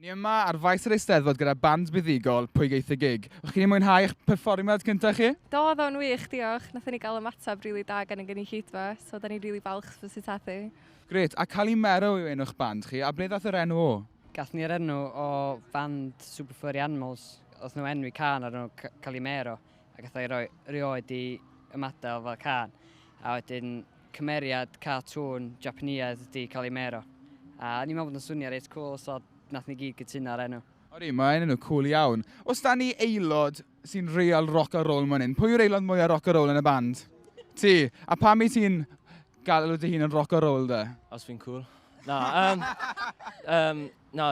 Ni yma ar faes yr Eisteddfod gyda band buddigol Pwy geith y gig. O'ch chi'n mwynhau eich perfformiad cyntaf chi? Do, oedd o'n wych, diolch. Nathon ni gael ymateb rili da gan y gynulleidfa, so da ni rili falch fy sytadu. Gret, a Calimero yw enw'ch band chi, a ble ddath yr enw o? Gath ni'r enw o band Super Furry Animals. Oedd nhw enwi can ar nhw Calimero. A gath ei rioed i ymadael fel can. A wedyn cymeriad cartŵn Japaneaidd di Calimero. A ni'n meddwl bod yn swnio reit cool, so nath ni gyd gytuno'r enw. Ori, mae'n enw cool iawn. Os da ni aelod sy'n real rock and roll man hyn, pwy yw'r aelod mwyaf rock and roll yn y band? Ti. A pam i ti'n galw dy hun yn rock and roll de? Os fi'n cool. Na,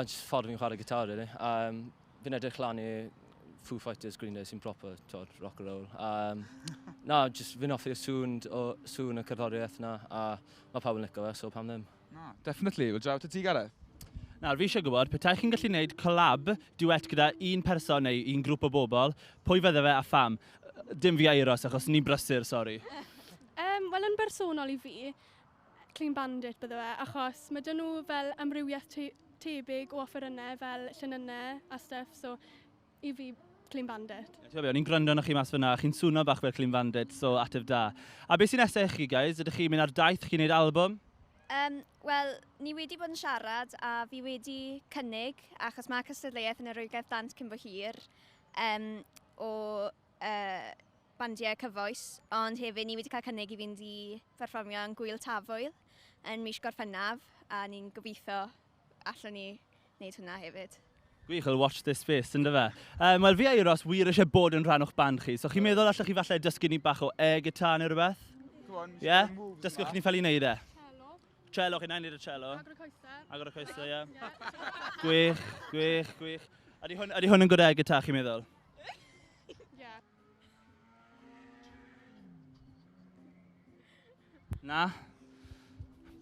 just ffordd fi'n chwarae gitar, really. Fi'n edrych lan i Foo Fighters, Green Day sy'n proper rock and roll. Just fi'n offi'r sŵn y cerddoriaeth na, a mae pawb yn licio fe, so pam ddim. No, definitely. Wel, draw ti gareth? Nawr, fi eisiau gwybod, petai chi'n gallu gwneud collab duet gyda un person neu un grŵp o bobl, pwy fydde fe a pham? Dim fi airos, achos ni'n brysur, sori. Wel, yn bersonol i fi, Clean Bandit bydde fe, achos mae dyn nhw fel amrywiaeth tebyg o offerynnau fel llynynau a stuff, so i fi Clean Bandit. O'n i'n gwrando na chi mas fyna, chi'n swno bach fel Clean Bandit, so ateb da. A beth sy'n nesaf chi, guys? Ydych chi'n mynd ar daith, chi'n gwneud album? Wel, ni wedi bod yn siarad a fi wedi cynnig, achos mae cystadleuaeth yn yr Rwygaeth Dant cyn bo hir o bandiau cyfoes, ond hefyd ni wedi cael cynnig i fynd i perfformio yn Gwyl Tafwyl yn mis Gorffennaf, a ni'n gobeithio allwn ni wneud hwnna hefyd. Gwych, I'll watch this space, ynddo fe. Wel, fi airos wir eisiau bod yn rhan o'ch band chi, so chi'n meddwl allwch chi falle dysgu ni bach o gitar neu rhywbeth? Ie? Dysgwch ni ffel i wneud e? Cello, chi'n wneud y cello? Agor y coesau. Agor y coesau, ie. Gwych, gwych, gwych. Ydy hwn yn good gitar, chi'n meddwl? Ie. Na?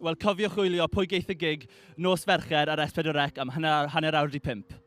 Wel, cofiwch wylio Pwy geith y gig, nos Fercher ar S4C am hanner awr 'di 5.